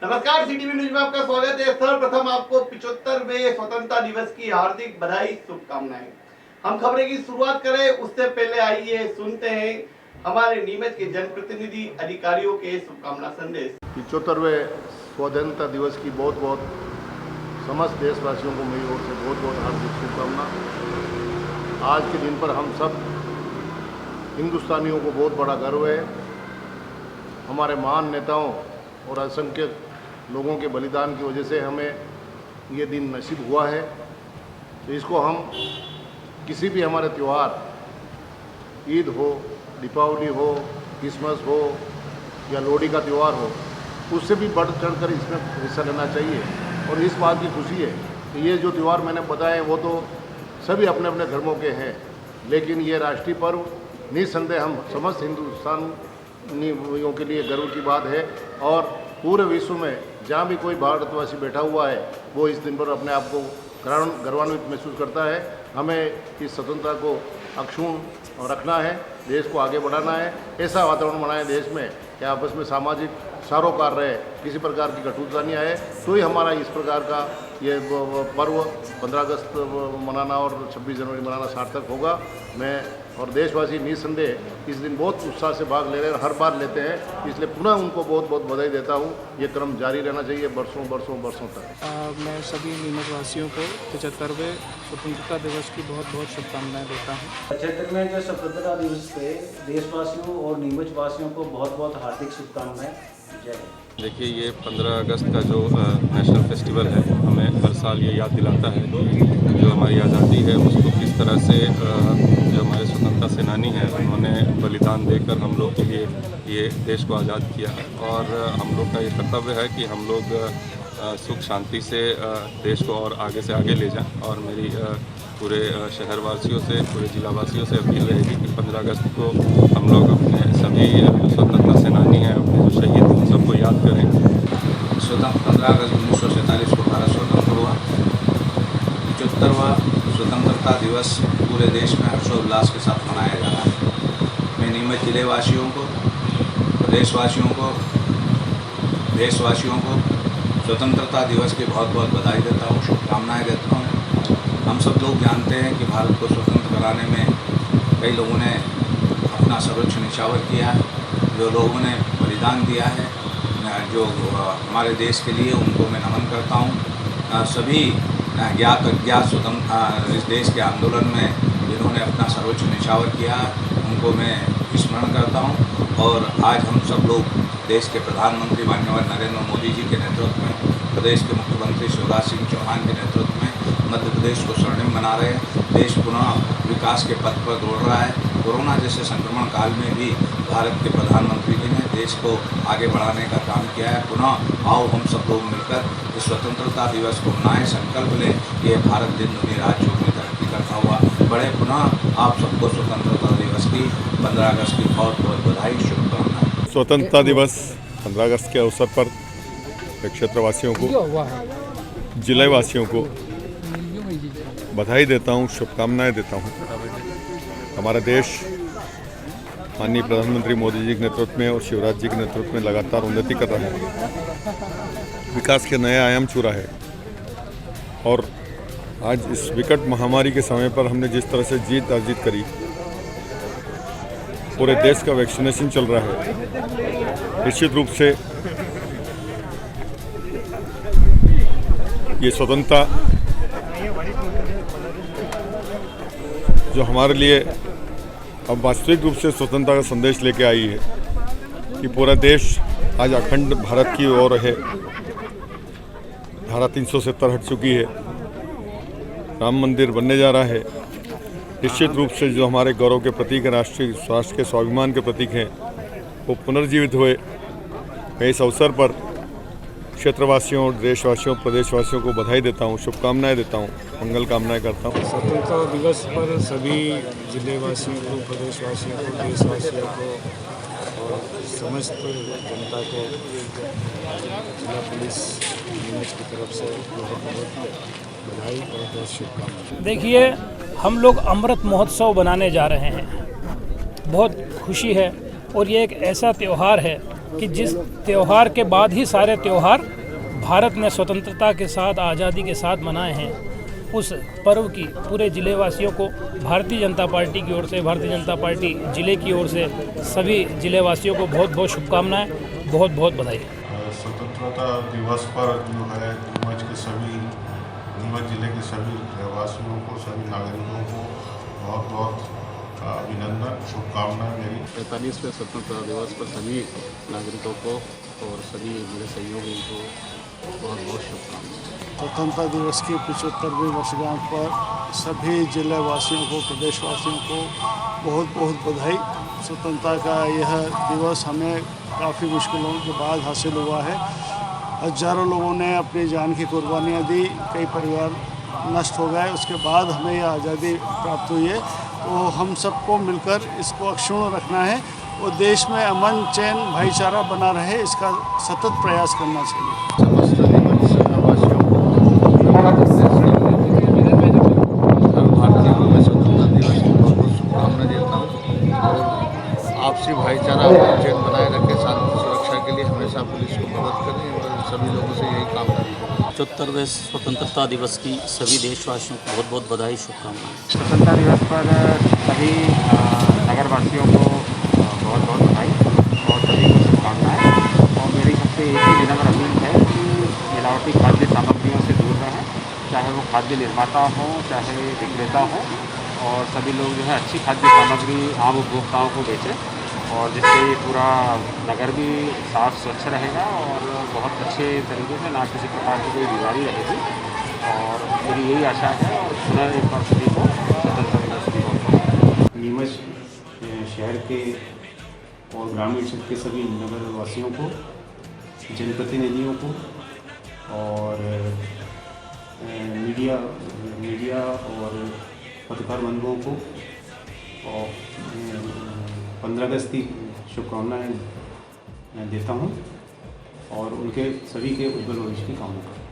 नमस्कार, CTV news में आपका स्वागत है। सर्वप्रथम आपको 75वें स्वतंत्रता दिवस की हार्दिक बधाई, शुभकामनाएं। हम खबरें की शुरुआत करें उससे पहले आइए सुनते हैं हमारे नीमच के जनप्रतिनिधि अधिकारियों के शुभकामना संदेश। 75वें स्वतंत्रता दिवस की बहुत बहुत समस्त देशवासियों को मेरी ओर से बहुत बहुत हार्दिक शुभकामना। आज के दिन पर हम सब हिंदुस्तानियों को बहुत बड़ा गर्व है। हमारे महान नेताओं और असंख्य लोगों के बलिदान की वजह से हमें ये दिन नसीब हुआ है। तो इसको हम किसी भी हमारे त्यौहार, ईद हो, दीपावली हो, क्रिसमस हो या लोहड़ी का त्यौहार हो, उससे भी बढ़ चढ़ कर इसमें हिस्सा लेना चाहिए। और इस बात की खुशी है कि ये जो त्यौहार मैंने बताए वो तो सभी अपने अपने धर्मों के हैं, लेकिन ये राष्ट्रीय पर्व निस्संदेह हम समस्त हिंदुस्तानियों के लिए गर्व की बात है। और पूरे विश्व में जहाँ भी कोई भारतवासी बैठा हुआ है वो इस दिन पर अपने आप को गौरवान्वित महसूस करता है। हमें इस स्वतंत्रता को अक्षुण्ण रखना है, देश को आगे बढ़ाना है। ऐसा वातावरण बनाए देश में कि आपस में सामाजिक सरोकार रहे, किसी प्रकार की कटुता नहीं आए, तो ही हमारा इस प्रकार का ये पर्व 15 अगस्त मनाना और 26 जनवरी मनाना सार्थक होगा। मैं और देशवासी निस्संदेह इस दिन बहुत उत्साह से भाग ले रहे हैं, हर बार लेते हैं, इसलिए पुनः उनको बहुत बहुत बधाई देता हूँ। ये क्रम जारी रहना चाहिए बरसों तक। मैं सभी नीमच वासियों को 75वें स्वतंत्रता दिवस की बहुत बहुत शुभकामनाएं देता हूँ। 75वें जो स्वतंत्रता दिवस पे देशवासियों और नीमच वासियों को बहुत बहुत हार्दिक शुभकामनाएं। जय हिंद। देखिए, ये 15 अगस्त का जो नेशनल फेस्टिवल है, हमें हर साल ये याद दिलाता है कि जो हमारी आज़ादी है उसको किस तरह से जो हमारे स्वतंत्रता सेनानी हैं उन्होंने बलिदान देकर हम लोग के लिए ये देश को आज़ाद किया। और हम लोग का ये कर्तव्य है कि हम लोग सुख शांति से देश को और आगे से आगे ले जाएं। और मेरी पूरे शहरवासियों से, पूरे जिलावासियों से अपील रहेगी कि 15 अगस्त को हम लोग अपने सभी स्वतंत्रता सेनानी हैं, अपने जो शहीद हैं, उन सबको याद करें। 15 अगस्त 1947 को भारत स्वतंत्र हुआ। 75वां स्वतंत्रता दिवस पूरे देश में हर्षोल्लास के साथ मनाया जा रहा है। मैं नीमच जिले वासियों को, प्रदेशवासियों को, देशवासियों को स्वतंत्रता दिवस की बहुत बहुत बधाई देता हूँ, शुभकामनाएँ देता हूँ। हम सब लोग जानते हैं कि भारत को स्वतंत्र कराने में कई लोगों ने अपना सर्वोच्च न्यौछावर किया है, जो लोगों ने बलिदान दिया है जो हमारे देश के लिए, उनको मैं नमन करता हूँ। सभी ज्ञात अज्ञात स्वतंत्र इस देश के आंदोलन में जिन्होंने अपना सर्वोच्च न्यौछावर किया, उनको मैं स्मरण करता हूँ। और आज हम सब लोग देश के प्रधानमंत्री माननीय नरेंद्र मोदी जी के नेतृत्व में, प्रदेश के मुख्यमंत्री शिवराज सिंह चौहान के नेतृत्व में मध्य प्रदेश को स्वर्णिम बना रहे हैं। देश पुनः विकास के पथ पर दौड़ रहा है। कोरोना जैसे संक्रमण काल में भी भारत के प्रधानमंत्री जी ने देश को आगे बढ़ाने का काम किया है। पुनः आओ हम सब लोग मिलकर इस स्वतंत्रता दिवस को मनाएं, संकल्प लें कि ये भारत दिन दुनिया राज्यों में तरक्की करता हुआ बढ़े। पुनः आप सबको स्वतंत्रता दिवस की 15 अगस्त की बहुत बहुत बधाई, शुभकामनाएं। स्वतंत्रता दिवस 15 अगस्त के अवसर पर क्षेत्रवासियों को, जिलेवासियों को बधाई देता हूँ, शुभकामनाएं देता हूँ। हमारा देश माननीय प्रधानमंत्री मोदी जी के नेतृत्व में और शिवराज जी के नेतृत्व में लगातार उन्नति कर रहा है, विकास के नए आयाम छू रहा है। और आज इस विकट महामारी के समय पर हमने जिस तरह से जीत अर्जित करी, पूरे देश का वैक्सीनेशन चल रहा है, निश्चित रूप से ये स्वतंत्रता जो हमारे लिए अब वास्तविक रूप से स्वतंत्रता का संदेश लेके आई है कि पूरा देश आज अखंड भारत की ओर है। धारा 370 हट चुकी है, राम मंदिर बनने जा रहा है। निश्चित रूप से जो हमारे गौरव के प्रतीक हैं, राष्ट्र के स्वाभिमान के प्रतीक हैं, वो पुनर्जीवित हुए। मैं इस अवसर पर क्षेत्रवासियों, देशवासियों, प्रदेशवासियों को बधाई देता हूँ, शुभकामनाएं देता हूँ, मंगल कामनाएं करता हूँ। स्वतंत्रता दिवस पर सभी जिलेवासियों को, प्रदेशवासियों को, देशवासियों को और समस्त जनता को जिला पुलिस नीमच की तरफ से बहुत बहुत बधाई, बहुत बहुत शुभकामनाएं। देखिए, हम लोग अमृत महोत्सव बनाने जा रहे हैं, बहुत खुशी है। और ये एक ऐसा त्यौहार है कि जिस त्यौहार के बाद ही सारे त्यौहार भारत ने स्वतंत्रता के साथ, आज़ादी के साथ मनाए हैं, उस पर्व की पूरे ज़िले वासियों को भारतीय जनता पार्टी की ओर से, भारतीय जनता पार्टी ज़िले की ओर से सभी ज़िले वासियों को बहुत बहुत शुभकामनाएं, बहुत बहुत बधाई। स्वतंत्रता दिवस पर जो है नीमच जिले के सभी रहवासियों को, सभी नागरिकों को बहुत बहुत अभिनंदन, शुभकामनाएं मेरी। 45वें स्वतंत्रता दिवस पर सभी नागरिकों को और सभी मेरे सहयोगियों को बहुत बहुत शुभकामनाएं। स्वतंत्रता दिवस की 75वीं वर्षगांठ पर सभी जिले वासियों को, प्रदेशवासियों को बहुत बहुत बधाई। स्वतंत्रता का यह दिवस हमें काफ़ी मुश्किलों के बाद हासिल हुआ है। हजारों लोगों ने अपनी जान की कुर्बानियाँ दी, कई परिवार नष्ट हो गए, उसके बाद हमें यह आज़ादी प्राप्त हुई है। तो हम सबको मिलकर इसको अक्षुण्ण रखना है और देश में अमन, चैन, भाईचारा बना रहे, इसका सतत प्रयास करना चाहिए। समस्त नीमच वासियों को सर्वभारतीय मैं स्वतंत्रता दिवस की बहुत बहुत शुभकामनाएं देता हूँ और आपसी भाईचारा और चैन बनाए रखें, शांति सुरक्षा के लिए हमेशा पुलिस को मदद करें और सभी लोगों से यही कामना है। 75वें स्वतंत्रता दिवस की सभी देशवासियों को बहुत बहुत बधाई, शुभकामनाएं। स्वतंत्रता दिवस पर सभी नगरवासियों को बहुत बहुत बधाई और सभी को शुभकामनाएं। और मेरी सबसे एक ही विनम्र अपील है कि मिलावटी खाद्य सामग्रियों से दूर रहें, चाहे वो खाद्य निर्माता हों, चाहे विक्रेता हों, और सभी लोग जो है अच्छी खाद्य सामग्री आम उपभोक्ताओं को बेचें और जिससे ये पूरा नगर भी साफ स्वच्छ रहेगा और बहुत अच्छे तरीके से, ना किसी प्रकार की कोई बीमारी रहेगी। और मेरी यही आशा है और पुनः एक बार सभी को स्वतंत्रता दिवस की बहुत। नीमच शहर के और ग्रामीण क्षेत्र के सभी नगरवासियों को, जनप्रतिनिधियों को और मीडिया और पत्रकार बंधुओं को और 15 अगस्त की शुभकामनाएं देता हूं और उनके सभी के उज्जवल भविष्य की कामना करता हूं।